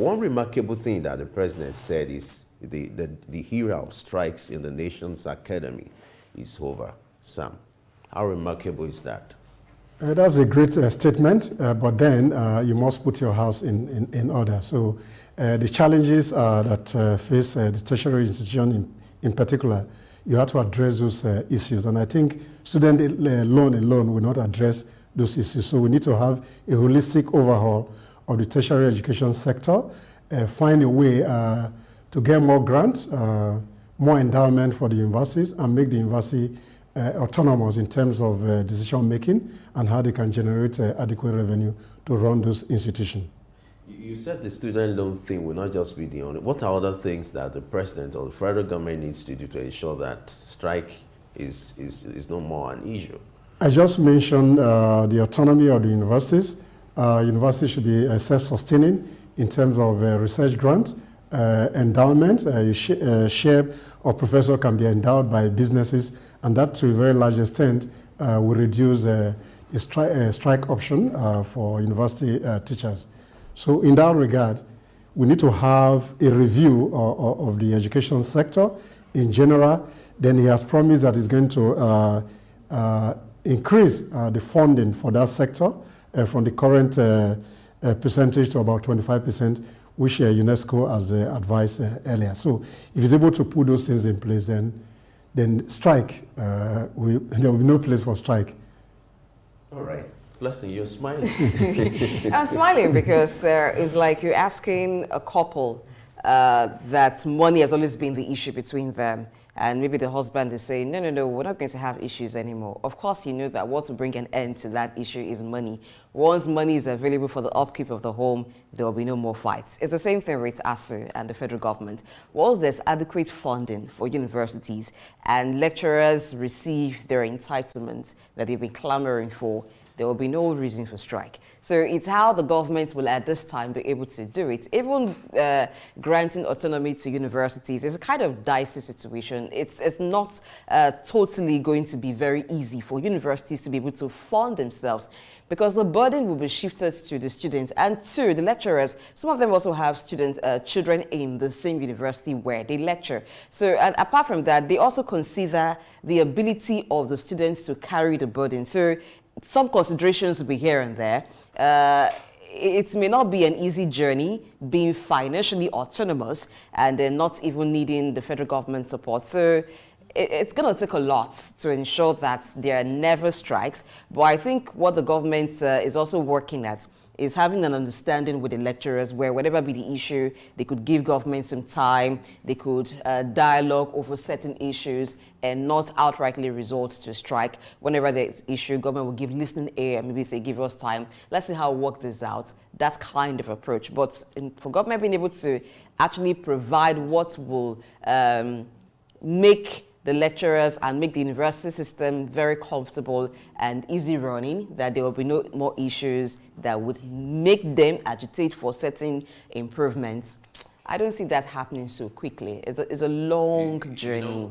one remarkable thing that the president said is the era of strikes in the nation's academy is over. Sam, how remarkable is that? That's a great statement, but then you must put your house in order. So the challenges that face the tertiary institution in particular, you have to address those issues. And I think student loan alone will not address those issues. So we need to have a holistic overhaul of the tertiary education sector, find a way to get more grants, more endowment for the universities, and make the university autonomous in terms of decision making and how they can generate adequate revenue to run those institutions. You said the student loan thing will not just be the only. What are other things that the president or the federal government needs to do to ensure that strike is no more an issue? I just mentioned the autonomy of the universities. Universities should be self-sustaining in terms of research grants, endowment. Share of professor can be endowed by businesses, and that to a very large extent will reduce a strike option for university teachers. So in that regard, we need to have a review of the education sector in general. Then he has promised that he's going to increase the funding for that sector from the current percentage to about 25%, which UNESCO has advised earlier. So if he's able to put those things in place, then strike, there will be no place for strike. All right. Blessing, you're smiling. I'm smiling because it's like you're asking a couple that money has always been the issue between them. And maybe the husband is saying, no, we're not going to have issues anymore. Of course, you know that what will bring an end to that issue is money. Once money is available for the upkeep of the home, there will be no more fights. It's the same thing with ASU and the federal government. Once there's adequate funding for universities and lecturers receive their entitlements that they've been clamoring for, there will be no reason for strike. So it's how the government will at this time be able to do it. Even granting autonomy to universities is a kind of dicey situation. It's not totally going to be very easy for universities to be able to fund themselves, because the burden will be shifted to the students and to the lecturers. Some of them also have children in the same university where they lecture. So, and apart from that, they also consider the ability of the students to carry the burden. So some considerations will be here and there. It may not be an easy journey being financially autonomous and then not even needing the federal government support. So it's going to take a lot to ensure that there are never strikes. But I think what the government is also working at is having an understanding with the lecturers where whatever be the issue, they could give government some time, they could dialogue over certain issues and not outrightly resort to strike. Whenever there's issue, government will give listening ear, maybe say, give us time. Let's see how we work this out. That's kind of approach. But for government being able to actually provide what will make the lecturers and make the university system very comfortable and easy running, that there will be no more issues that would make them agitate for certain improvements. I don't see that happening so quickly. It's a long journey.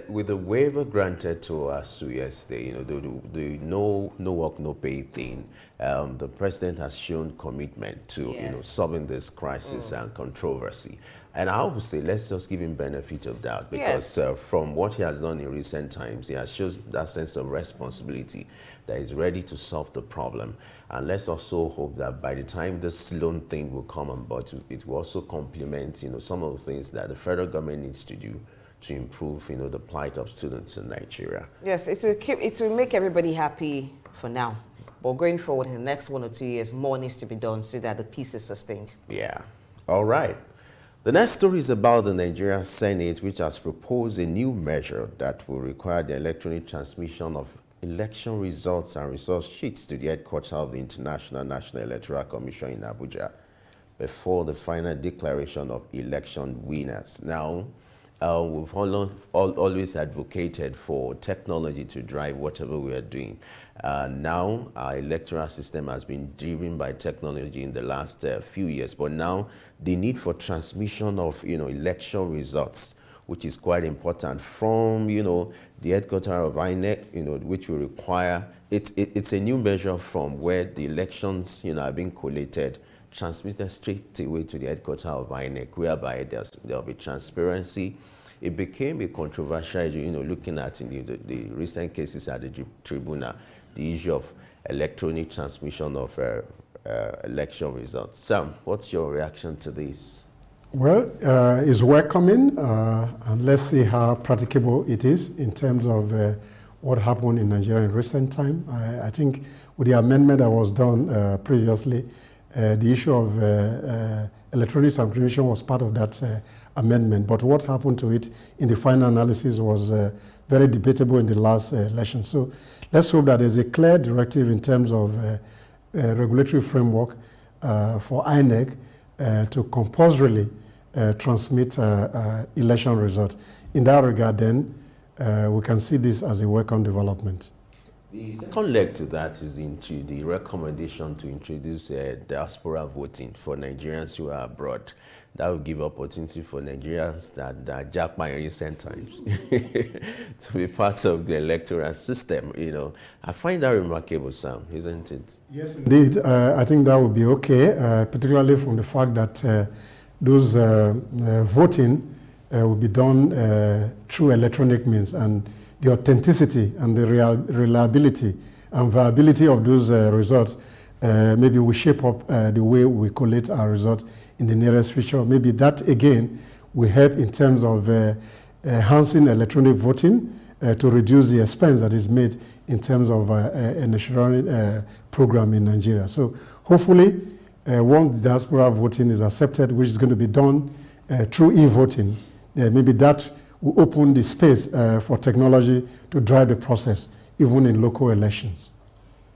With the waiver granted to us yesterday, the no work, no pay thing, the president has shown commitment to solving this crisis and controversy. And I would say, let's just give him benefit of doubt, because from what he has done in recent times, he has shown that sense of responsibility that he's ready to solve the problem. And let's also hope that by the time this loan thing will come on board, it will also complement, some of the things that the federal government needs to do to improve, the plight of students in Nigeria. Yes, it will make everybody happy for now. But going forward in the next 1 or 2 years, more needs to be done so that the peace is sustained. Yeah. All right. The next story is about the Nigerian Senate, which has proposed a new measure that will require the electronic transmission of election results and resource sheets to the headquarters of the International National Electoral Commission in Abuja before the final declaration of election winners. Now, we've always advocated for technology to drive whatever we are doing. Now, our electoral system has been driven by technology in the last few years, but now the need for transmission of, election results, which is quite important from, the headquarters of INEC, which will require, it's a new measure from where the elections, are being collated transmitted straight away to the headquarters of INEC, whereby there'll be transparency. It became a controversial issue, looking at the recent cases at the tribunal, the issue of electronic transmission of election results. Sam, what's your reaction to this? Well, it's welcoming, and let's see how practicable it is in terms of what happened in Nigeria in recent time. I think with the amendment that was done previously, the issue of electronic transmission was part of that amendment. But what happened to it in the final analysis was very debatable in the last election. So let's hope that there's a clear directive in terms of regulatory framework for INEC to compulsorily transmit election results. In that regard, then, we can see this as a welcome development. The second leg to that is into the recommendation to introduce diaspora voting for Nigerians who are abroad. That will give opportunity for Nigerians that jackpot in recent times to be part of the electoral system. I find that remarkable, Sam, isn't it? Yes, indeed. I think that would be okay, particularly from the fact that those voting will be done through electronic means, and the authenticity and the reliability and viability of those results maybe will shape up the way we collate our results in the nearest future. Maybe that, again, will help in terms of enhancing electronic voting to reduce the expense that is made in terms of a national program in Nigeria. So hopefully, once diaspora voting is accepted, which is going to be done through e-voting, maybe that will open the space for technology to drive the process, even in local elections.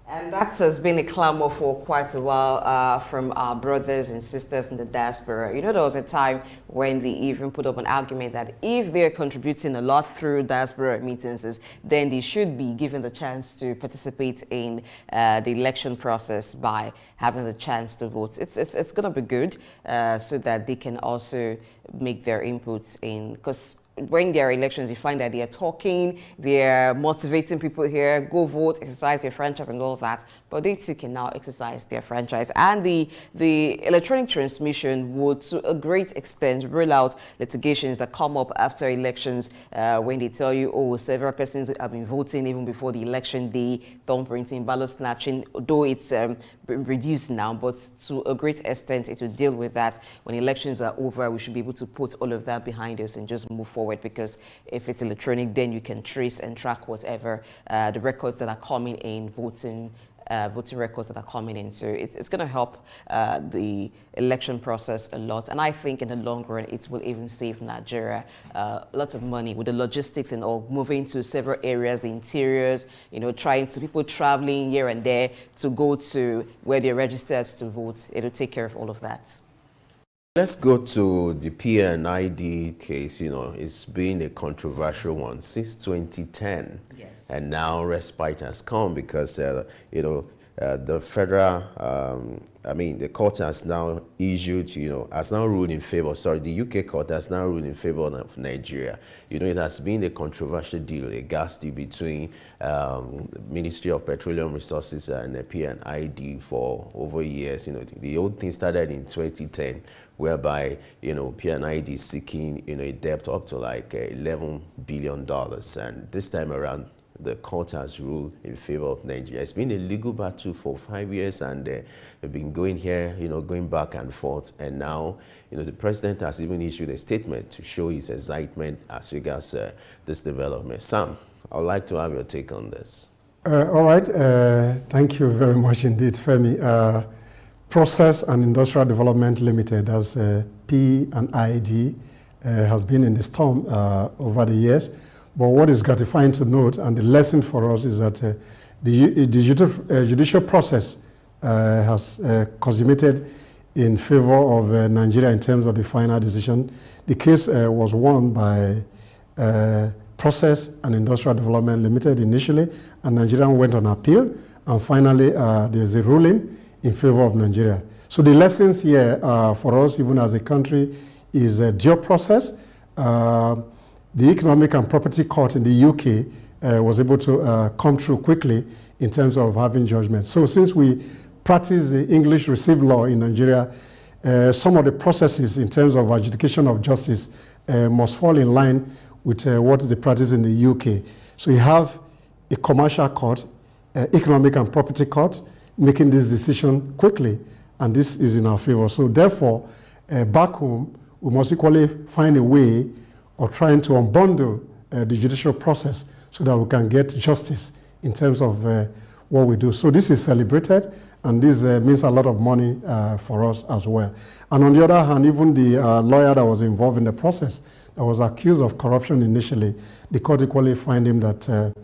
And that has been a clamor for quite a while from our brothers and sisters in the diaspora. There was a time when they even put up an argument that if they're contributing a lot through diaspora remittances, then they should be given the chance to participate in the election process by having the chance to vote. It's going to be good so that they can also make their inputs in, because when there are elections, you find that they are talking, they're motivating people here, go vote, exercise their franchise and all of that. But they too can now exercise their franchise. And the electronic transmission would, to a great extent, rule out litigations that come up after elections when they tell you, oh, several persons have been voting even before the election day, thumb printing, ballot snatching, though it's reduced now, but to a great extent, it will deal with that. When elections are over, we should be able to put all of that behind us and just move forward. Because if it's electronic, then you can trace and track whatever the records that are coming in, voting records that are coming in. So it's going to help the election process a lot. And I think in the long run, it will even save Nigeria lots of money with the logistics and all, moving to several areas, the interiors, people traveling here and there to go to where they're registered to vote. It'll take care of all of that. Let's go to the PNID case. It's been a controversial one since 2010. Yes. And now respite has come because, the federal, the court has now issued, has now ruled in favor, the UK court has now ruled in favor of Nigeria. It has been a controversial deal, a gas deal between the Ministry of Petroleum Resources and the PNID for over years. The old thing started in 2010, whereby, PNID is seeking, a debt up to like $11 billion. And this time around, the court has ruled in favor of Nigeria. It's been a legal battle for 5 years, and they've been going here, going back and forth. And now, the president has even issued a statement to show his excitement as regards this development. Sam, I'd like to have your take on this. All right. Thank you very much indeed, Femi. Process and Industrial Development Limited, as P&ID, has been in the storm over the years. But what is gratifying to note, and the lesson for us, is that the judicial process has consummated in favor of Nigeria in terms of the final decision. The case was won by Process and Industrial Development Limited initially, and Nigeria went on appeal, and finally there's a ruling in favor of Nigeria. So the lessons here for us, even as a country, is due process. The Economic and Property Court in the UK was able to come through quickly in terms of having judgment. So since we practice the English received law in Nigeria, some of the processes in terms of adjudication of justice must fall in line with what is the practice in the UK. So you have a commercial court, economic and property court, making this decision quickly, and this is in our favor. So therefore, back home, we must equally find a way of trying to unbundle the judicial process so that we can get justice in terms of what we do. So this is celebrated, and this means a lot of money for us as well. And on the other hand, even the lawyer that was involved in the process, that was accused of corruption initially, the court equally find him that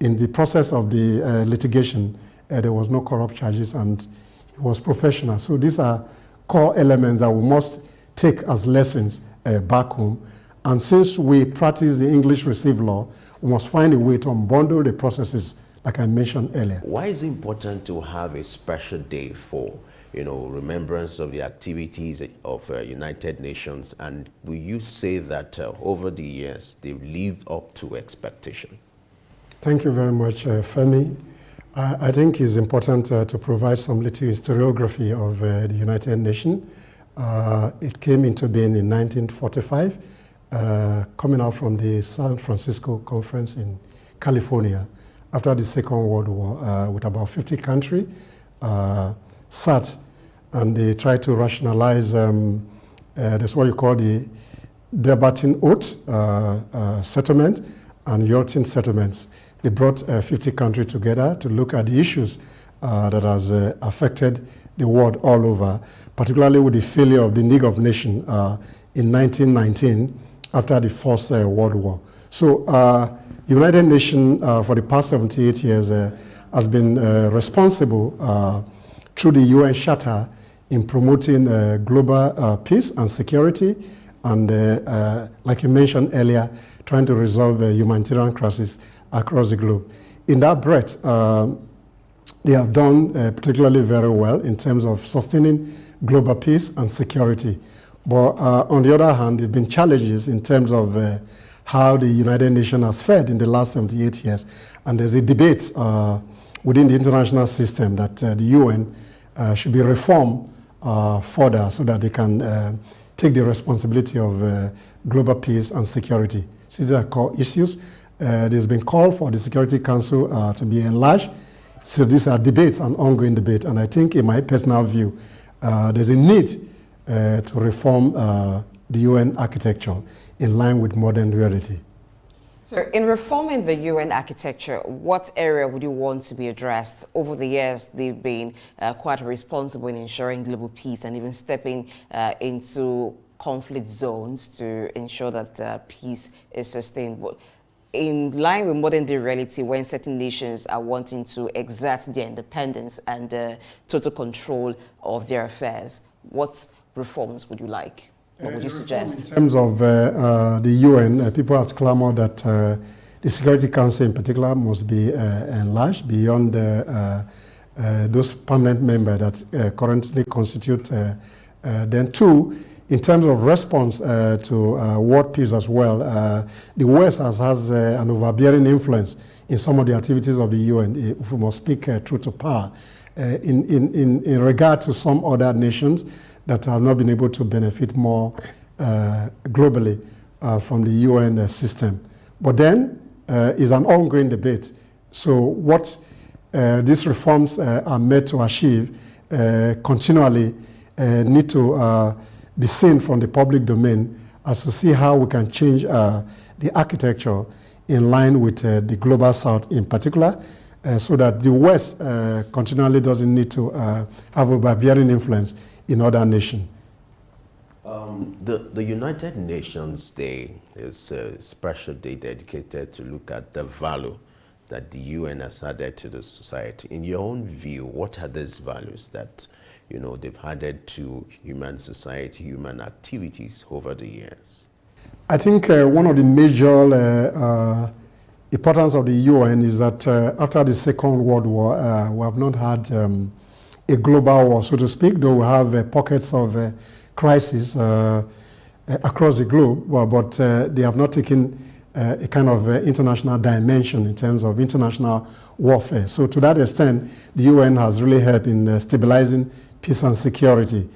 in the process of the litigation, there was no corrupt charges, and he was professional. So these are core elements that we must take as lessons back home. And since we practice the English received law, we must find a way to unbundle the processes like I mentioned earlier. Why is it important to have a special day for, remembrance of the activities of United Nations? And will you say that over the years, they've lived up to expectation? Thank you very much, Femi. I think it's important to provide some little historiography of the United Nations. It came into being in 1945, coming out from the San Francisco Conference in California after the Second World War, with about 50 countries sat, and they tried to rationalize that's what you call the Debating Oath settlement and Yalton settlements. They brought 50 countries together to look at the issues that has affected the world all over, particularly with the failure of the League of Nations in 1919 after the First World War. So United Nations for the past 78 years has been responsible through the UN Charter in promoting global peace and security, and like you mentioned earlier, trying to resolve humanitarian crisis across the globe. In that breath, they have done particularly very well in terms of sustaining global peace and security. But on the other hand, there have been challenges in terms of how the United Nations has fared in the last 78 years. And there's a debate within the international system that the UN should be reformed further so that they can take the responsibility of global peace and security. These are core issues. There's been call for the Security Council to be enlarged. So these are debates, an ongoing debate. And I think in my personal view, there's a need to reform the UN architecture in line with modern reality. So in reforming the UN architecture, what area would you want to be addressed? Over the years, they've been quite responsible in ensuring global peace and even stepping into conflict zones to ensure that peace is sustained. In line with modern day reality, when certain nations are wanting to exert their independence and total control of their affairs, what reforms would you like? What would you suggest? In terms of the UN, people have clamored that the Security Council in particular must be enlarged beyond those permanent members that currently constitute. Then two, in terms of response to world peace as well, the West has an overbearing influence in some of the activities of the UN, if we must speak truth to power, in regard to some other nations that have not been able to benefit more globally from the UN system. But then is an ongoing debate. So what these reforms are made to achieve continually need to be seen from the public domain as to see how we can change the architecture in line with the global south in particular, so that the West continually doesn't need to have a barbarian influence in other nations. The United Nations Day is a special day dedicated to look at the value that the UN has added to the society. In your own view, what are these values that they've added to human society, human activities over the years? I think one of the major importance of the UN is that after the Second World War, we have not had a global war, so to speak, though we have pockets of crisis across the globe, but they have not taken a kind of international dimension in terms of international warfare. So to that extent, the UN has really helped in stabilizing peace and security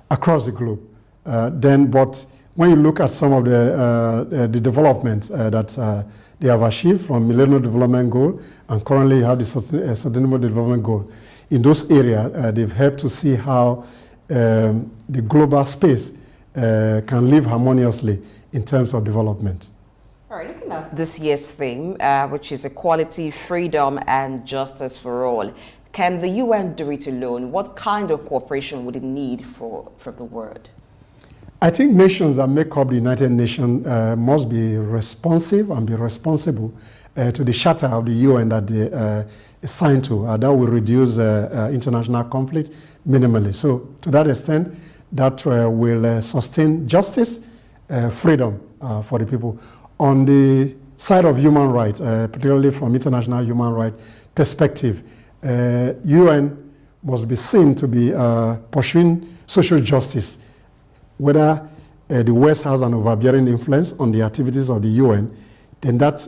across the globe. But when you look at some of the developments that they have achieved from Millennium Development Goal, and currently you have the Sustainable Development Goal, in those areas, they've helped to see how the global space can live harmoniously in terms of development. All right, looking at this year's theme, which is equality, freedom, and justice for all, can the UN do it alone? What kind of cooperation would it need from the world? I think nations that make up the United Nations must be responsive and be responsible to the charter of the UN that they signed to. That will reduce international conflict minimally. So to that extent, that will sustain justice, freedom for the people. On the side of human rights, particularly from international human rights perspective, UN must be seen to be pursuing social justice. Whether the West has an overbearing influence on the activities of the UN, then that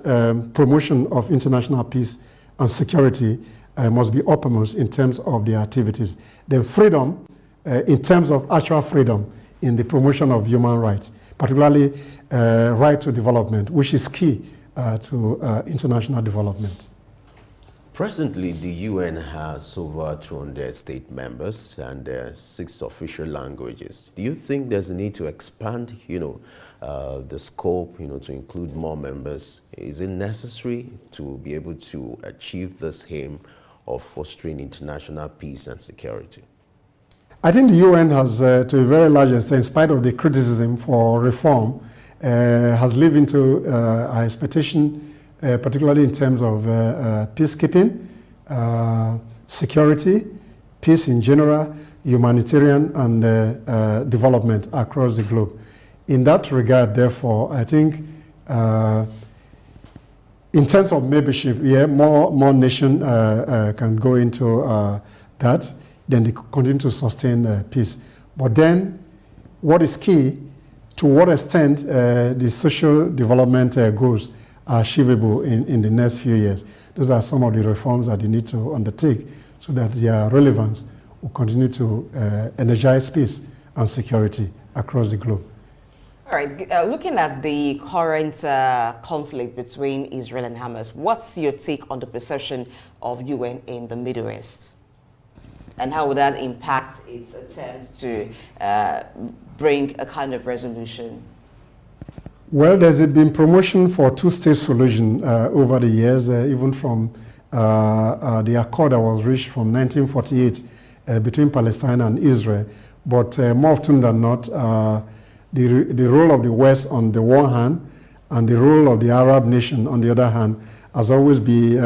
promotion of international peace and security must be uppermost in terms of their activities. Then freedom, in terms of actual freedom in the promotion of human rights, particularly right to development, which is key to international development. Presently, the UN has over 200 state members and 6 official languages. Do you think there's a need to expand, the scope, to include more members? Is it necessary to be able to achieve this aim of fostering international peace and security? I think the UN has, to a very large extent, in spite of the criticism for reform, has lived into our expectation, particularly in terms of peacekeeping, security, peace in general, humanitarian and development across the globe. In that regard, therefore, I think in terms of membership, more nations can go into that, then they continue to sustain peace. But then, what is key, to what extent the social development goals are achievable in the next few years. Those are some of the reforms that they need to undertake so that their relevance will continue to energize peace and security across the globe. All right, looking at the current conflict between Israel and Hamas, what's your take on the perception of UN in the Middle East? And how would that impact its attempts to bring a kind of resolution? Well, there's been promotion for two-state solution over the years, even from the accord that was reached from 1948 between Palestine and Israel. But more often than not, the role of the West on the one hand and the role of the Arab nation on the other hand has always been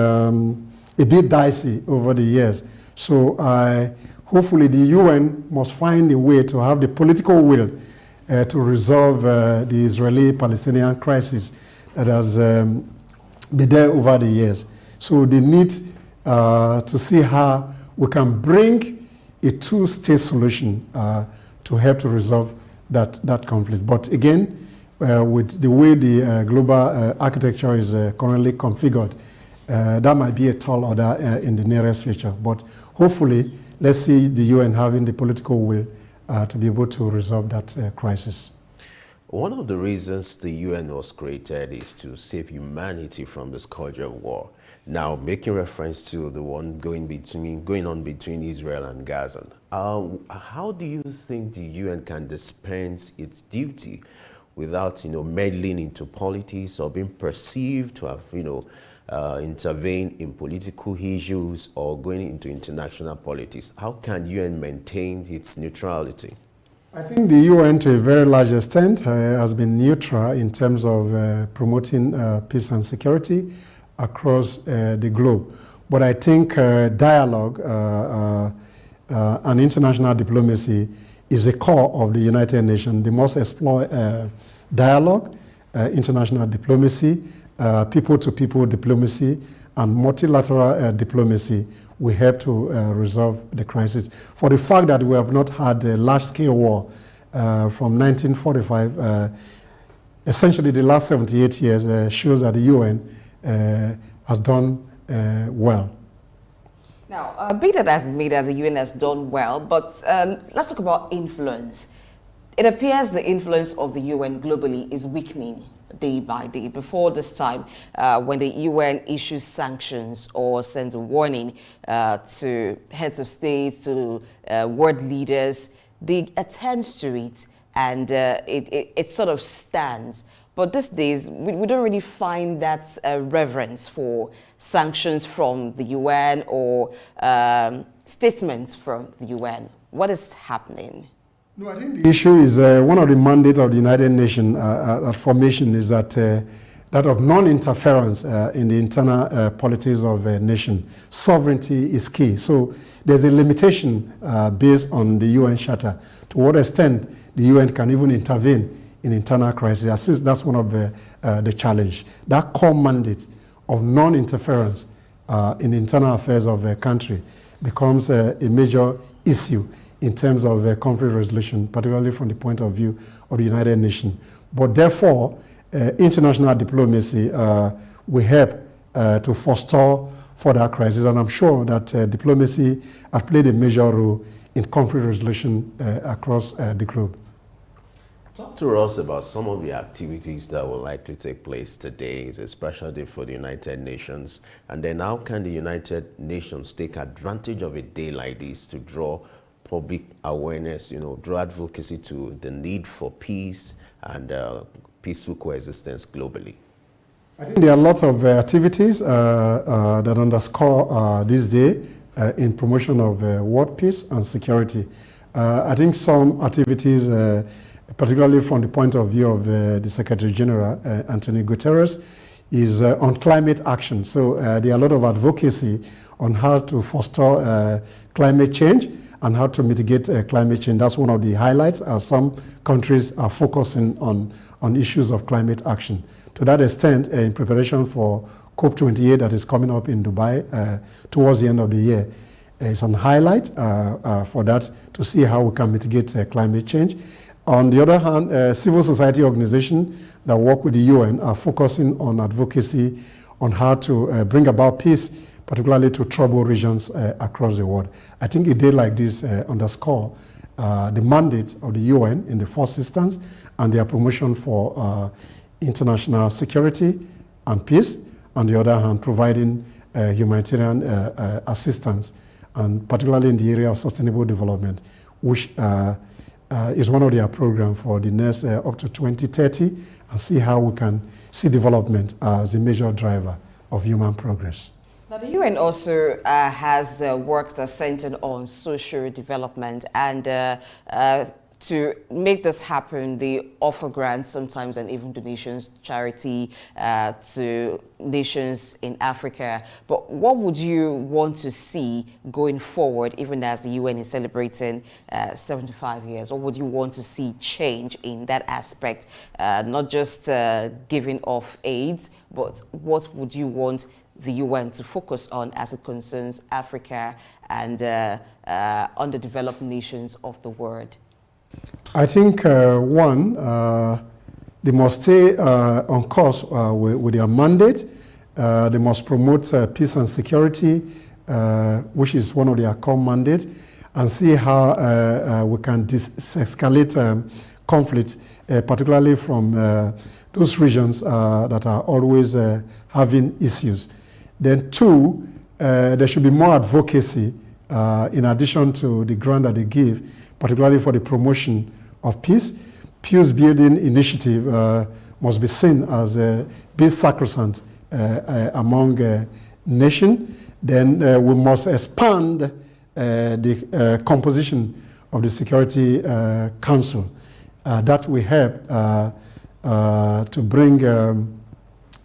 a bit dicey over the years. So hopefully the UN must find a way to have the political will to resolve the Israeli-Palestinian crisis that has been there over the years. So they need to see how we can bring a two-state solution to help to resolve that conflict. But again, with the way the global architecture is currently configured, that might be a tall order in the nearest future. But hopefully, let's see the UN having the political will to be able to resolve that crisis. One of the reasons the UN was created is to save humanity from the scourge of war. Now, making reference to the one going on between Israel and Gaza, how do you think the UN can dispense its duty without, meddling into politics or being perceived to have, intervene in political issues or going into international politics? How can UN maintain its neutrality? I think the UN, to a very large extent, has been neutral in terms of promoting peace and security across the globe. But I think dialogue and international diplomacy is a core of the United Nations. They must explore dialogue, international diplomacy, people-to-people diplomacy, and multilateral diplomacy will help to resolve the crisis. For the fact that we have not had a large-scale war from 1945 essentially the last 78 years shows that the UN has done well. Now, be that as it may, that the UN has done well, but let's talk about influence. It appears the influence of the UN globally is weakening day by day. Before this time, when the UN issues sanctions or sends a warning to heads of state, to world leaders, they attend to it, and it sort of stands. But these days, we don't really find that reverence for sanctions from the UN or statements from the UN. What is happening? No, I think the issue is one of the mandates of the United Nations at formation is that that of non-interference in the internal politics of a nation. Sovereignty is key. So there's a limitation based on the UN Charter to what extent the UN can even intervene in internal crises. That's one of the challenge. That core mandate of non-interference in internal affairs of a country becomes a major issue in terms of conflict resolution, particularly from the point of view of the United Nations. But therefore, international diplomacy will help to forestall further crises, and I'm sure that diplomacy has played a major role in conflict resolution across the globe. Talk to us about some of the activities that will likely take place today, especially for the United Nations. And then how can the United Nations take advantage of a day like this to draw public awareness, draw advocacy to the need for peace and peaceful coexistence globally? I think there are lots of activities that underscore this day in promotion of world peace and security. I think some activities, particularly from the point of view of the Secretary General, Antonio Guterres, is on climate action. So there are a lot of advocacy on how to foster climate change and how to mitigate climate change. That's one of the highlights. Some countries are focusing on issues of climate action. To that extent, in preparation for COP28 that is coming up in Dubai towards the end of the year, is on highlight for that to see how we can mitigate climate change. On the other hand, civil society organizations that work with the UN are focusing on advocacy on how to bring about peace, particularly to troubled regions across the world. I think a day like this underscore the mandate of the UN in the first instance and their promotion for international security and peace. On the other hand, providing humanitarian assistance, and particularly in the area of sustainable development, which is one of their programs for the next up to 2030, and see how we can see development as a major driver of human progress. Now, the UN also has work that's centered on social development, and to make this happen, they offer grants sometimes and even donations, charity to nations in Africa. But what would you want to see going forward, even as the UN is celebrating 75 years? What would you want to see change in that aspect? Not just giving off aid, but what would you want the UN to focus on as it concerns Africa and underdeveloped nations of the world? I think, one, they must stay on course with their mandate. They must promote peace and security, which is one of their core mandates, and see how we can escalate conflict, particularly from those regions that are always having issues. Then two, there should be more advocacy in addition to the grant that they give, particularly for the promotion of peace. Peace building initiative must be seen as a big sacrosanct among nations. Then we must expand the composition of the Security Council. That will help to bring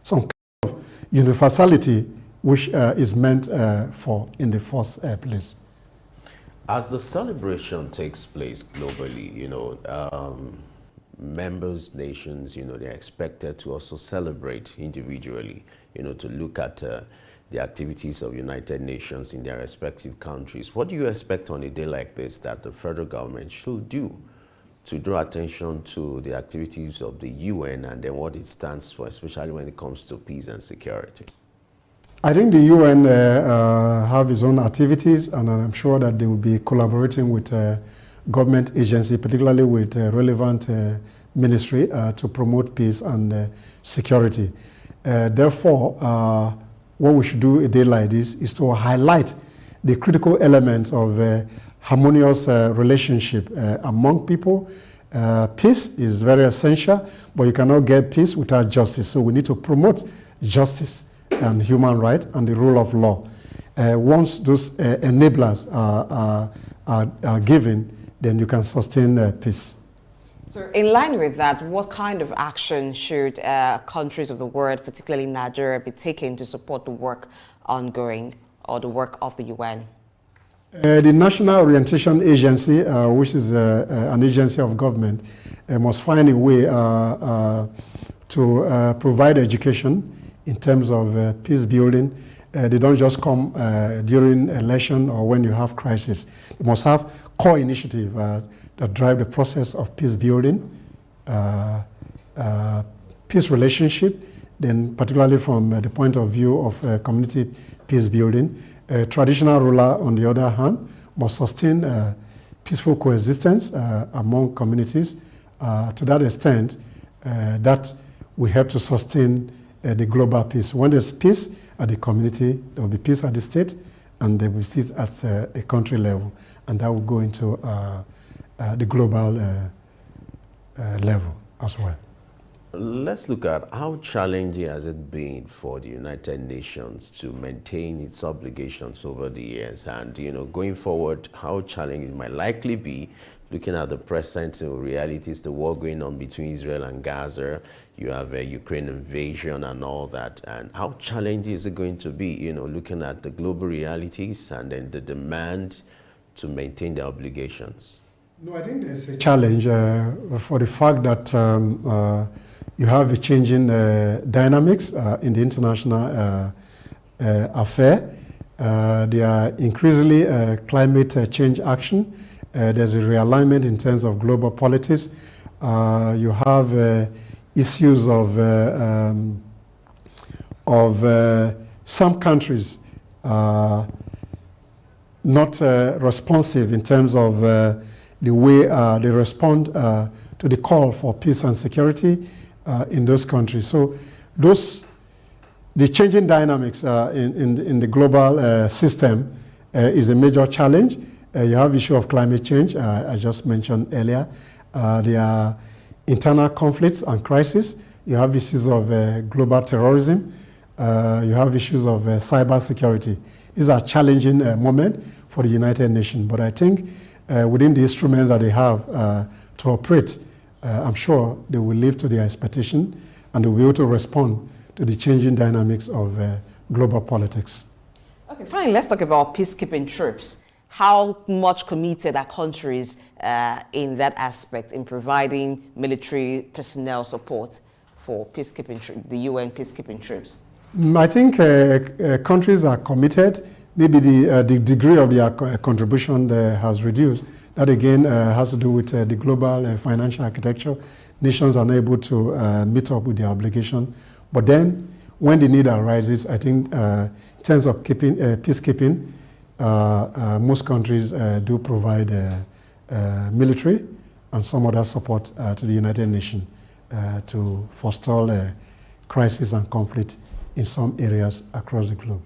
some kind of universality which is meant for in the first place. As the celebration takes place globally, members, nations, they're expected to also celebrate individually, to look at the activities of United Nations in their respective countries. What do you expect on a day like this that the federal government should do to draw attention to the activities of the UN and then what it stands for, especially when it comes to peace and security? I think the UN have its own activities, and I'm sure that they will be collaborating with government agency, particularly with relevant ministry to promote peace and security. Therefore, what we should do a day like this is to highlight the critical elements of harmonious relationship among people. Peace is very essential, but you cannot get peace without justice. So we need to promote justice and human rights and the rule of law. Once those enablers are given, then you can sustain peace. So in line with that, what kind of action should countries of the world, particularly Nigeria, be taking to support the work ongoing or the work of the UN? The National Orientation Agency, which is an agency of government, must find a way to provide education in terms of peace building. They don't just come during election or when you have crisis. You must have core initiative that drive the process of peace building, peace relationship, then particularly from the point of view of community peace building. A traditional ruler, on the other hand, must sustain peaceful coexistence among communities. To that extent, that will help to sustain the global peace. When there's peace at the community, there will be peace at the state, and there will be peace at a country level, and that will go into the global level as well. Let's look at how challenging has it been for the United Nations to maintain its obligations over the years, and going forward, how challenging it might likely be looking at the present realities, the war going on between Israel and Gaza. You have a Ukraine invasion and all that, and how challenging is it going to be, looking at the global realities and then the demand to maintain the obligations? No, I think there's a challenge for the fact that you have a changing dynamics in the international affair. There are increasingly climate change action. There's a realignment in terms of global politics. You have issues of some countries not responsive in terms of the way they respond to the call for peace and security in those countries. So the changing dynamics in the global system is a major challenge. You have issue of climate change, I just mentioned earlier. There are internal conflicts and crises. You have issues of global terrorism. You have issues of cyber security. These are challenging moments for the United Nations. But I think within the instruments that they have to operate, I'm sure they will live to their expectation and they will be able to respond to the changing dynamics of global politics. Okay, finally, let's talk about peacekeeping troops. How much committed are countries in that aspect in providing military personnel support for peacekeeping, the UN peacekeeping troops? I think countries are committed. Maybe the degree of their contribution has reduced. That again has to do with the global financial architecture. Nations are unable to meet up with their obligation. But then, when the need arises, I think in terms of peacekeeping, most countries do provide military and some other support to the United Nations to forestall crisis and conflict in some areas across the globe.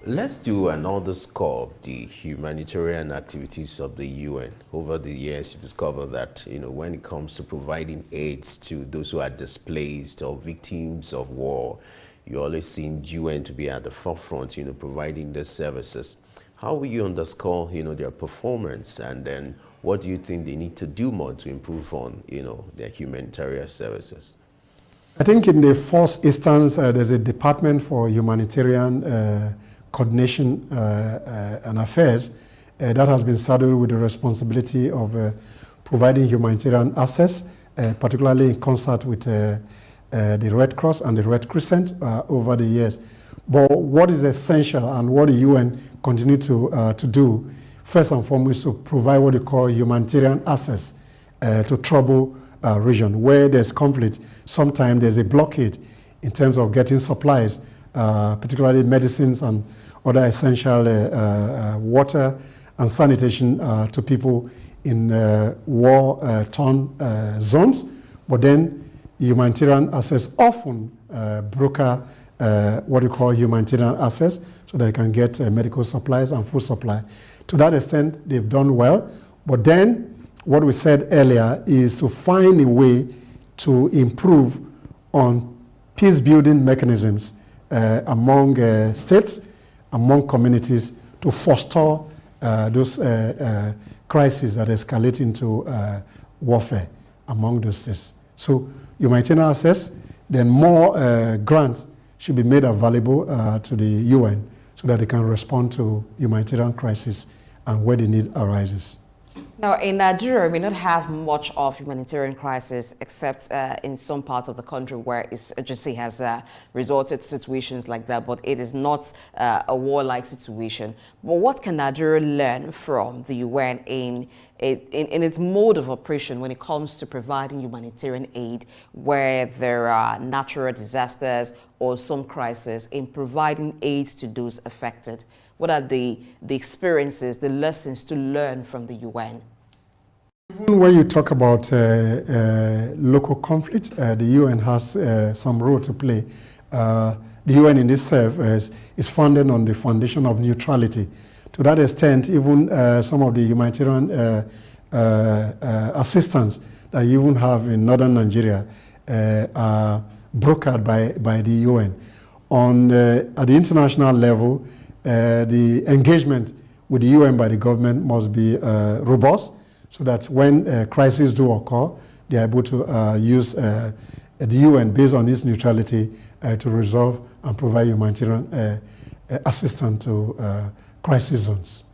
Let's do another score of the humanitarian activities of the UN. Over the years, you discover that, when it comes to providing aids to those who are displaced or victims of war, you always seem UN to be at the forefront, providing the services. How will you underscore, their performance, and then what do you think they need to do more to improve on, their humanitarian services? I think in the first instance, there's a Department for Humanitarian Coordination and Affairs that has been saddled with the responsibility of providing humanitarian access, particularly in concert with the Red Cross and the Red Crescent over the years. But what is essential and what the UN continue to do, first and foremost, to provide what they call humanitarian access to trouble region. Where there's conflict, sometimes there's a blockade in terms of getting supplies, particularly medicines and other essential water and sanitation to people in war-torn zones. But then humanitarian access often broker what we call humanitarian access, so they can get medical supplies and food supply. To that extent, they've done well. But then, what we said earlier is to find a way to improve on peace-building mechanisms among states, among communities, to foster those crises that escalate into warfare among those states. So humanitarian access, then more grants should be made available to the UN so that they can respond to humanitarian crises and where the need arises. Now, in Nigeria, we may not have much of humanitarian crisis except in some parts of the country where its agency has resorted to situations like that, but it is not a warlike situation. But what can Nigeria learn from the UN in its mode of operation when it comes to providing humanitarian aid where there are natural disasters or some crisis, in providing aid to those affected? What are the experiences, the lessons to learn from the UN? Even when you talk about local conflict, the UN has some role to play. The UN in itself is founded on the foundation of neutrality. To that extent, even some of the humanitarian assistance that you even have in northern Nigeria are brokered by the UN. At the international level, the engagement with the UN by the government must be robust, so that when crises do occur, they are able to use the UN based on its neutrality to resolve and provide humanitarian assistance to crisis zones.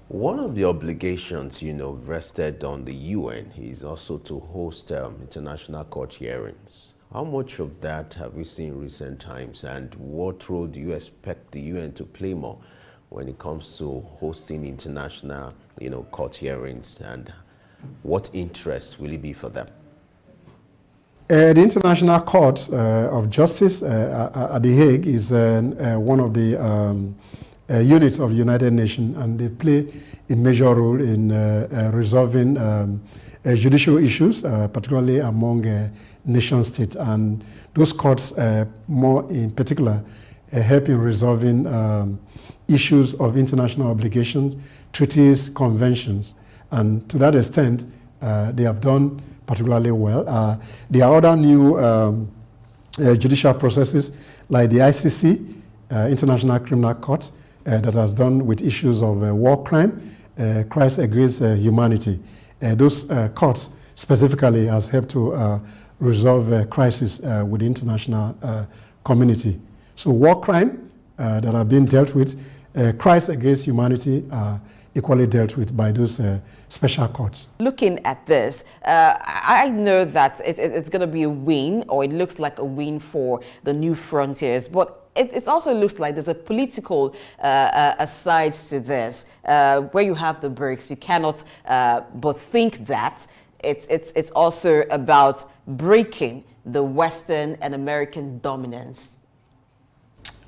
One of the obligations, vested on the UN is also to host international court hearings. How much of that have we seen in recent times, and what role do you expect the UN to play more when it comes to hosting international, court hearings, and what interest will it be for them? The International Court of Justice at The Hague is one of the units of the United Nations, and they play a major role in resolving judicial issues, particularly among nation states. And those courts, more in particular, help in resolving issues of international obligations, treaties, conventions. And to that extent, they have done particularly well. There are other new judicial processes like the ICC, International Criminal Court, that has done with issues of war crime, crimes against humanity. Those courts specifically has helped to resolve crises with the international community. So war crime that are being dealt with, crimes against humanity are equally dealt with by those special courts. Looking at this, I know that it's going to be a win, or it looks like a win for the New Frontiers, but it also looks like there's a political side to this, where you have the BRICS. You cannot but think that it's also about breaking the Western and American dominance.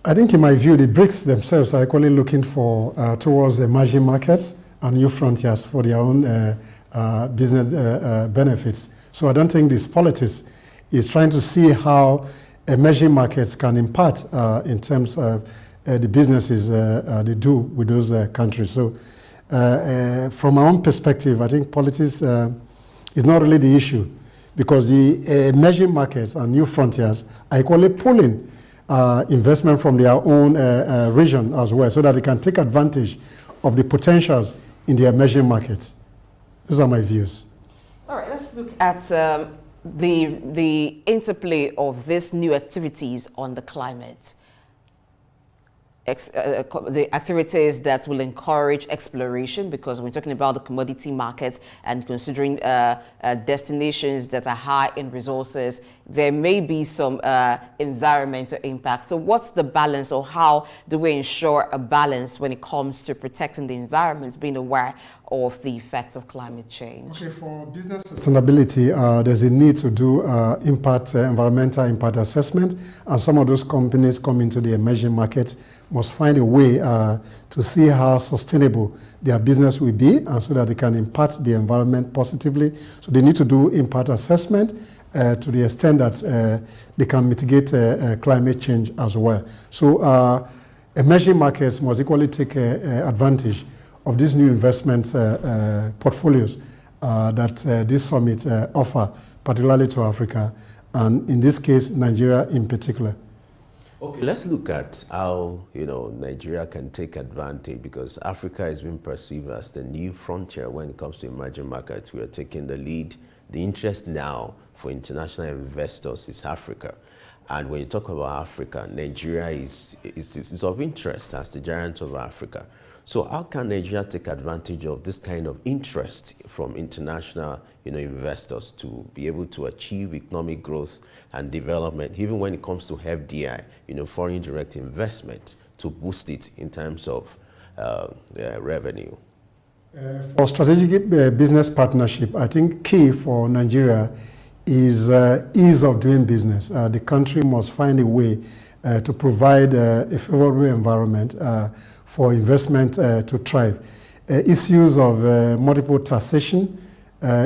I think in my view, the BRICS themselves are equally looking for towards emerging markets and new frontiers for their own business benefits. So I don't think this politics is trying to see how emerging markets can impact in terms of the businesses they do with those countries. So from my own perspective, I think politics is not really the issue, because the emerging markets and new frontiers are equally pulling investment from their own region as well, so that they can take advantage of the potentials in the emerging markets. Those are my views. All right, let's look at the interplay of these new activities on the climate. The activities that will encourage exploration, because we're talking about the commodity market and considering destinations that are high in resources, there may be some environmental impact. So what's the balance, or how do we ensure a balance when it comes to protecting the environment, being aware of the effects of climate change? Okay, for business sustainability, there's a need to do environmental impact assessment, and some of those companies coming to the emerging markets must find a way to see how sustainable their business will be, and so that they can impact the environment positively. So they need to do impact assessment to the extent that they can mitigate climate change as well. So emerging markets must equally take advantage of these new investment portfolios that this summit offer, particularly to Africa, and in this case, Nigeria in particular. Okay, let's look at how Nigeria can take advantage, because Africa has been perceived as the new frontier when it comes to emerging markets. We are taking the lead. The interest now for international investors is Africa. And when you talk about Africa, Nigeria is of interest as the giant of Africa. So how can Nigeria take advantage of this kind of interest from international investors to be able to achieve economic growth and development, even when it comes to FDI, foreign direct investment, to boost it in terms of revenue? For strategic business partnership, I think key for Nigeria is ease of doing business. The country must find a way to provide a favorable environment for investment to thrive. Issues of multiple taxation,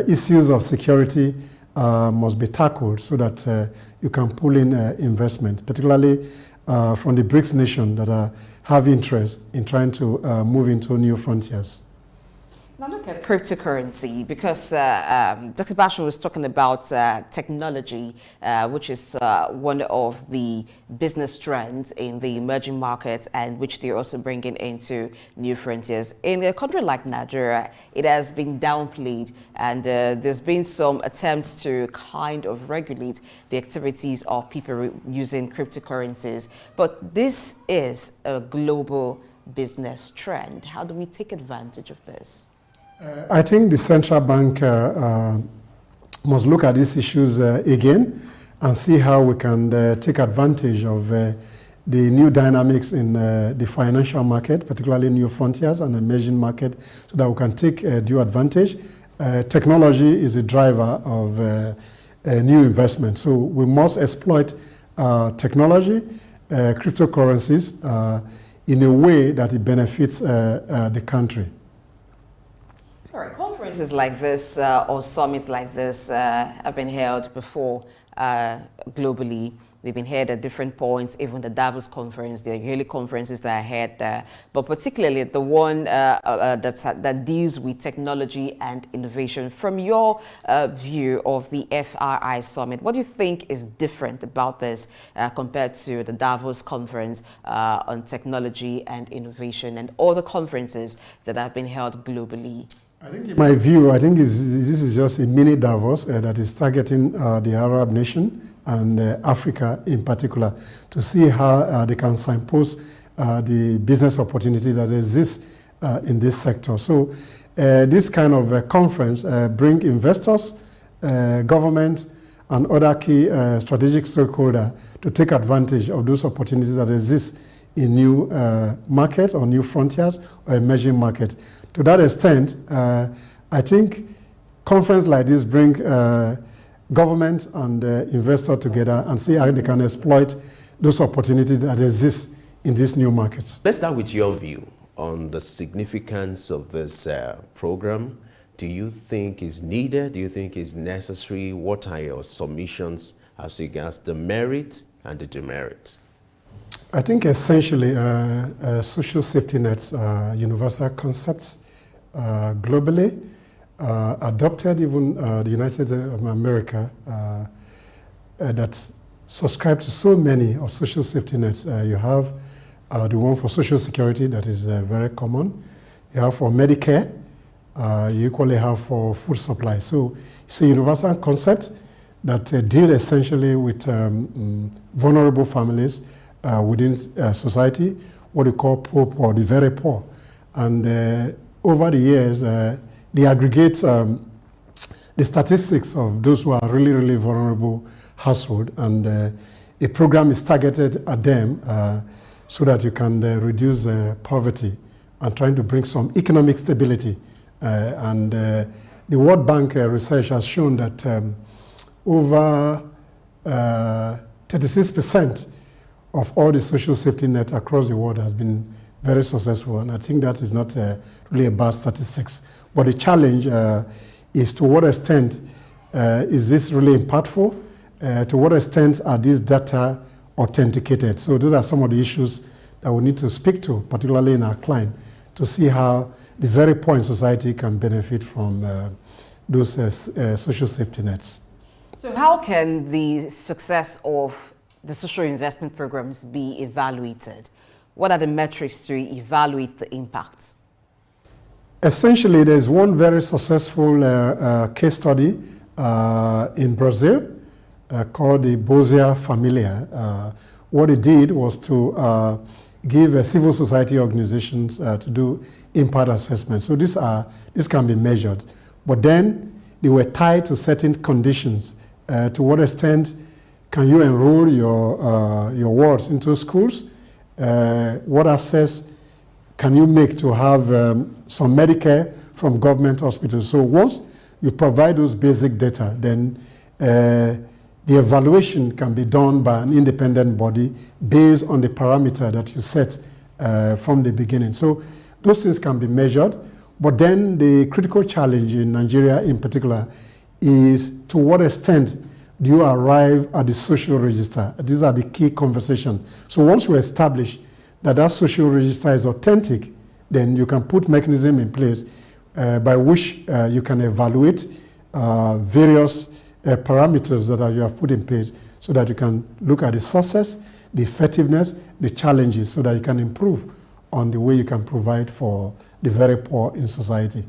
issues of security must be tackled so that you can pull in investment, particularly from the BRICS nation that have interest in trying to move into new frontiers. Now look at cryptocurrency, because Dr. Bashir was talking about technology, which is one of the business trends in the emerging markets, and which they're also bringing into new frontiers. In a country like Nigeria, it has been downplayed, and there's been some attempts to kind of regulate the activities of people using cryptocurrencies. But this is a global business trend. How do we take advantage of this? I think the central bank must look at these issues again and see how we can take advantage of the new dynamics in the financial market, particularly new frontiers and emerging market, so that we can take due advantage. Technology is a driver of new investment, so we must exploit technology, cryptocurrencies, in a way that it benefits the country. All right, conferences like this or summits like this have been held before globally. They've been held at different points, even the Davos conference, the yearly conferences that are held there. But particularly the one that deals with technology and innovation. From your view of the FRI summit, what do you think is different about this compared to the Davos conference on technology and innovation and other conferences that have been held globally? I think in my view, I think this is just a mini Davos that is targeting the Arab nation and Africa in particular, to see how they can signpost the business opportunity that exists in this sector. So this kind of conference bring investors, government, and other key strategic stakeholders to take advantage of those opportunities that exist in new markets or new frontiers or emerging markets. To that extent, I think conferences like this bring government and investors together and see how they can exploit those opportunities that exist in these new markets. Let's start with your view on the significance of this program. Do you think is needed? Do you think is necessary? What are your submissions as regards the merit and the demerit? I think essentially social safety nets are universal concepts globally, adopted even the United States of America, that subscribe to so many of social safety nets. You have the one for social security that is very common. You have for Medicare. You equally have for food supply. So it's a universal concept that deal essentially with vulnerable families within society, what we call poor, the very poor. And over the years, they aggregate the statistics of those who are really, really vulnerable household, and a program is targeted at them so that you can reduce poverty and trying to bring some economic stability The World Bank research has shown that over 36% of all the social safety net across the world has been very successful, and I think that is not really a bad statistics. But the challenge is to what extent is this really impactful? To what extent are these data authenticated? So those are some of the issues that we need to speak to, particularly in our client, to see how the very poor in society can benefit from those social safety nets. So how can the success of the social investment programs be evaluated? What are the metrics to evaluate the impact? Essentially, there's one very successful case study in Brazil called the Bolsa Familia. What it did was to give civil society organizations to do impact assessment. So this can be measured. But then they were tied to certain conditions. To what extent can you enroll your wards into schools? What access can you make to have some Medicare from government hospitals? So once you provide those basic data, then the evaluation can be done by an independent body based on the parameter that you set from the beginning. So those things can be measured, but then the critical challenge in Nigeria in particular is to what extent do you arrive at the social register? These are the key conversations. So once you establish that that social register is authentic, then you can put mechanism in place by which you can evaluate various parameters that you have put in place so that you can look at the success, the effectiveness, the challenges, so that you can improve on the way you can provide for the very poor in society.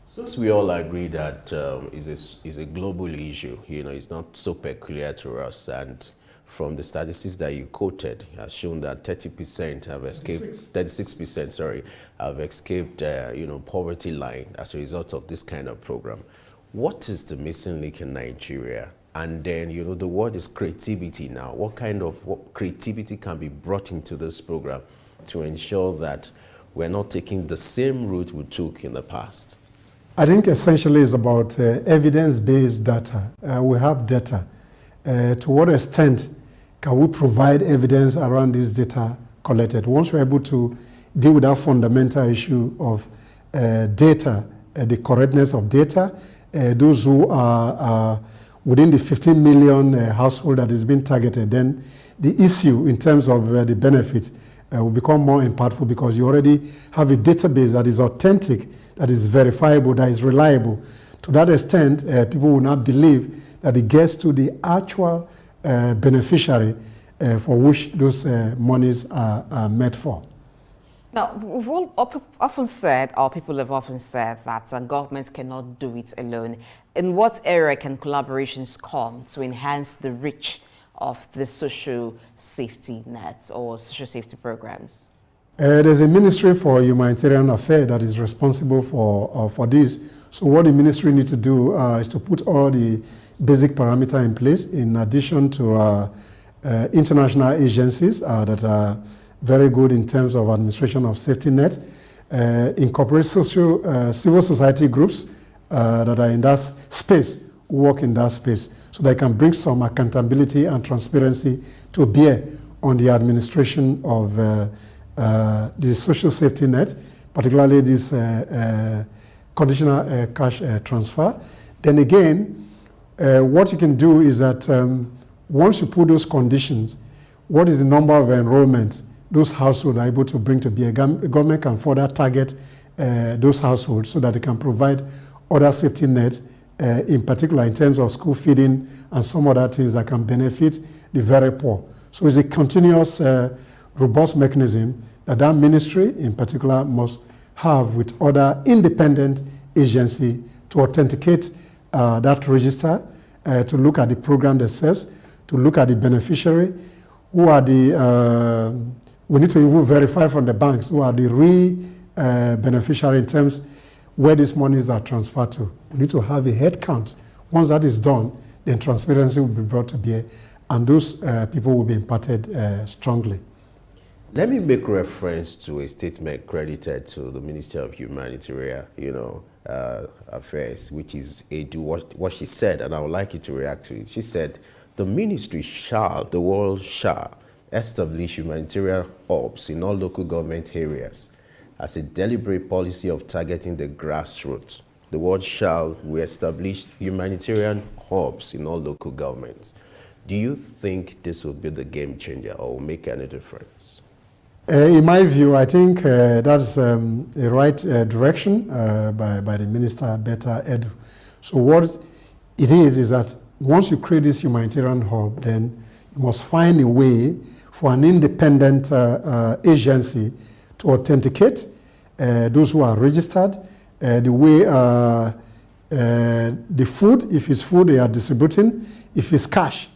Since we all agree that is a global issue, it's not so peculiar to us, and from the statistics that you quoted, has shown that 30% have escaped, 36%, sorry, have escaped, poverty line as a result of this kind of program. What is the missing link in Nigeria? And then, the word is creativity now. What kind of creativity can be brought into this program to ensure that we're not taking the same route we took in the past? I think essentially it's about evidence-based data. We have data. To what extent can we provide evidence around this data collected? Once we're able to deal with that fundamental issue of data, the correctness of data, those who are within the 15 million household that is being targeted, then the issue in terms of the benefit will become more impactful because you already have a database that is authentic, that is verifiable, that is reliable. To that extent, people will not believe that it gets to the actual beneficiary for which those monies are meant for. Now, we've often said, or people have often said, that government cannot do it alone. In what area can collaborations come to enhance the reach of the social safety nets or social safety programs? There's a Ministry for Humanitarian Affairs that is responsible for this. So what the ministry needs to do is to put all the basic parameters in place, in addition to international agencies that are very good in terms of administration of safety net, incorporate civil society groups that are in that space, work in that space, so they can bring some accountability and transparency to bear on the administration of the social safety net, particularly this conditional cash transfer. Then again, what you can do is that once you put those conditions, what is the number of enrollments those households are able to bring to bear? Government can further target those households so that they can provide other safety nets, in particular in terms of school feeding and some other things that can benefit the very poor. So it's a continuous, robust mechanism that ministry in particular must have with other independent agencies to authenticate that register, to look at the program themselves, to look at the beneficiary, who are the, we need to even verify from the banks who are the real beneficiary in terms where these monies are transferred to. We need to have a head count. Once that is done, then transparency will be brought to bear, and those people will be imparted strongly. Let me make reference to a statement credited to the Minister of Humanitarian, Affairs, which is what she said, and I would like you to react to it. She said, the ministry shall, the world shall, establish humanitarian hubs in all local government areas as a deliberate policy of targeting the grassroots. The word shall will establish humanitarian hubs in all local governments. Do you think this will be the game changer or will make any difference? In my view, I think that's a right direction by the Minister, Betta Edu. So what it is that once you create this humanitarian hub, then you must find a way for an independent agency to authenticate those who are registered, the way the food, if it's food they are distributing, if it's cash,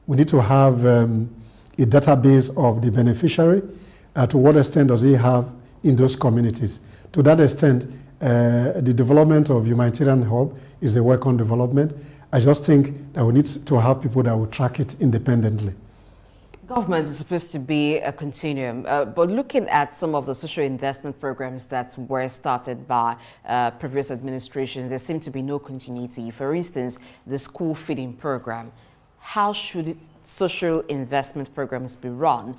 we need to have a database of the beneficiary. To what extent does he have in those communities? To that extent, the development of humanitarian hub is a welcome development. I just think that we need to have people that will track it independently. Government is supposed to be a continuum, but looking at some of the social investment programs that were started by previous administrations, there seemed to be no continuity. For instance, the school feeding program. How should social investment programs be run?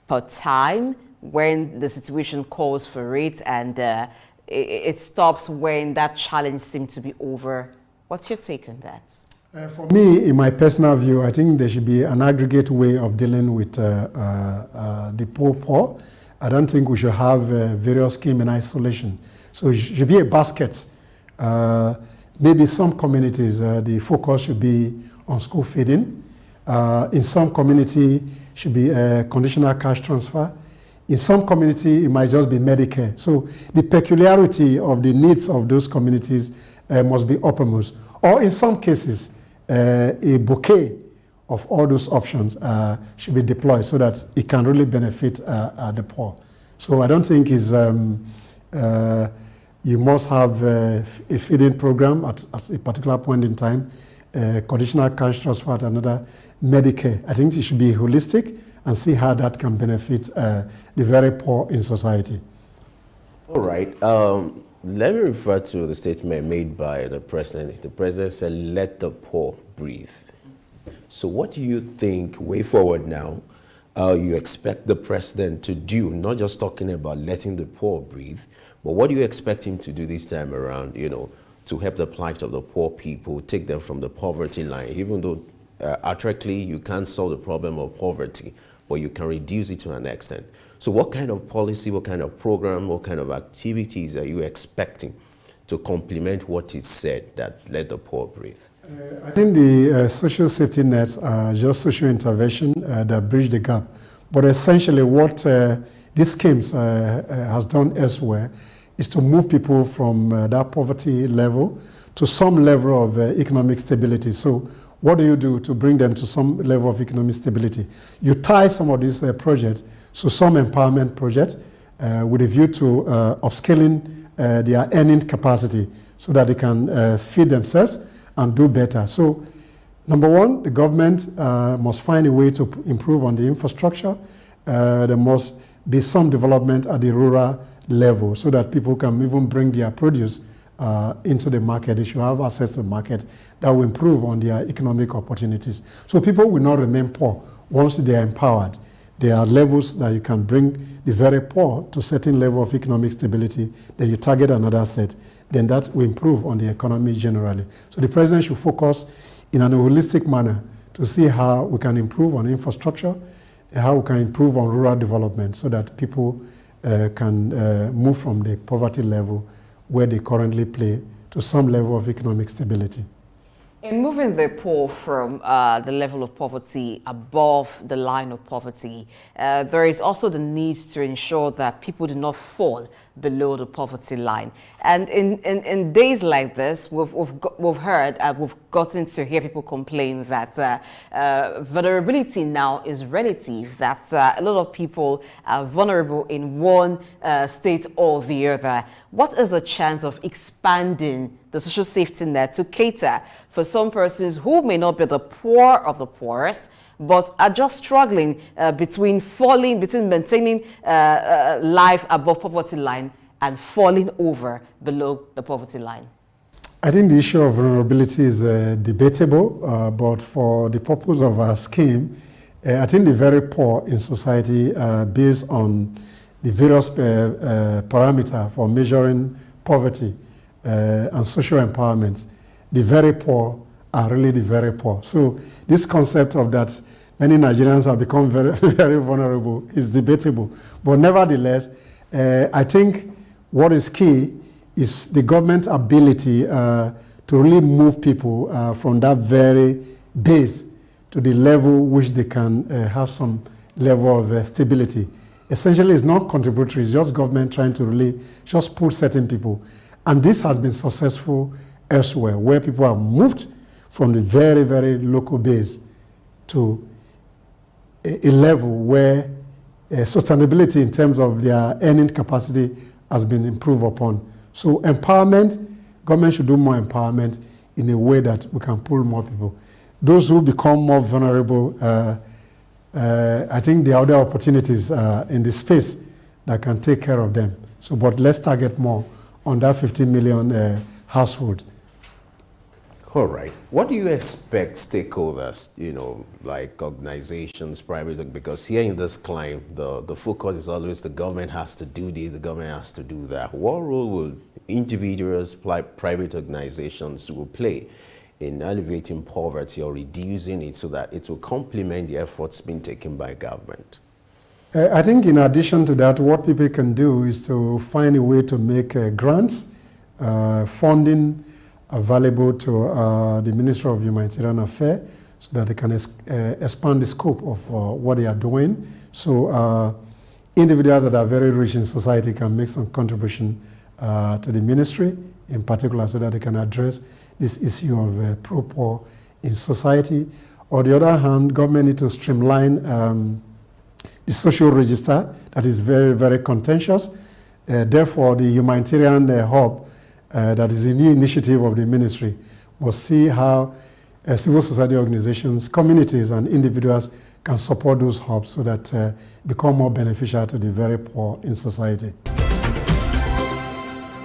Per time, when the situation calls for it, and it stops when that challenge seems to be over. What's your take on that? For me, in my personal view, I think there should be an aggregate way of dealing with the poor. I don't think we should have various schemes in isolation. So it should be a basket. Maybe some communities, the focus should be on school feeding. In some community, should be a conditional cash transfer. In some community, it might just be Medicare. So the peculiarity of the needs of those communities must be uppermost. Or in some cases, a bouquet of all those options should be deployed so that it can really benefit the poor. So I don't think it's, you must have a feeding program at a particular point in time, conditional cash transfer at another, Medicare. I think it should be holistic and see how that can benefit the very poor in society. All right. Let me refer to the statement made by the president. The president said, let the poor breathe. So what do you think, way forward now, you expect the president to do? Not just talking about letting the poor breathe, but what do you expect him to do this time around, to help the plight of the poor people, take them from the poverty line, even though accurately you can't solve the problem of poverty, but you can reduce it to an extent. So what kind of policy, what kind of program, what kind of activities are you expecting to complement what is said, that let the poor breathe? I think the social safety nets are just social intervention that bridge the gap. But essentially what these schemes has done elsewhere is to move people from that poverty level to some level of economic stability. So what do you do to bring them to some level of economic stability? You tie some of these projects to some empowerment project with a view to upscaling their earning capacity so that they can feed themselves and do better. So number one, the government must find a way to improve on the infrastructure. There must be some development at the rural level so that people can even bring their produce into the market. They should have access to the market that will improve on their economic opportunities. So people will not remain poor once they are empowered. There are levels that you can bring the very poor to a certain level of economic stability, then you target another set, then that will improve on the economy generally. So the president should focus in an holistic manner to see how we can improve on infrastructure, how we can improve on rural development so that people can move from the poverty level where they currently play to some level of economic stability. In moving the poor from the level of poverty above the line of poverty, there is also the need to ensure that people do not fall below the poverty line. And in days like this, we've heard, we've gotten to hear people complain that vulnerability now is relative, that a lot of people are vulnerable in one state or the other. What is the chance of expanding the social safety net to cater for some persons who may not be the poor of the poorest, but are just struggling between maintaining life above poverty line and falling over below the poverty line? I think the issue of vulnerability is debatable, but for the purpose of our scheme, I think the very poor in society, based on the various parameters for measuring poverty and social empowerment, the very poor are really the very poor. So this concept of that many Nigerians have become very, very vulnerable is debatable. But nevertheless, I think what is key is the government ability to really move people from that very base to the level which they can have some level of stability. Essentially, it's not contributory, it's just government trying to really just pull certain people. And this has been successful elsewhere, where people have moved from the very, very local base to a level where sustainability in terms of their earning capacity has been improved upon. So empowerment, government should do more empowerment in a way that we can pull more people. Those who become more vulnerable, I think there are other opportunities in the space that can take care of them. So, but let's target more on that 15 million households. All right. What do you expect stakeholders, like organizations, private, because here in this climb, the focus is always the government has to do this, the government has to do that. What role will individuals, private organizations will play in alleviating poverty or reducing it so that it will complement the efforts being taken by government? I think in addition to that, what people can do is to find a way to make grants, funding available to the Ministry of Humanitarian Affairs so that they can expand the scope of what they are doing. So individuals that are very rich in society can make some contribution to the ministry in particular so that they can address this issue of poor in society. On the other hand, government need to streamline the social register that is very, very contentious. Therefore, the humanitarian hub that is a new initiative of the ministry must see how civil society organizations, communities, and individuals can support those hubs so that become more beneficial to the very poor in society.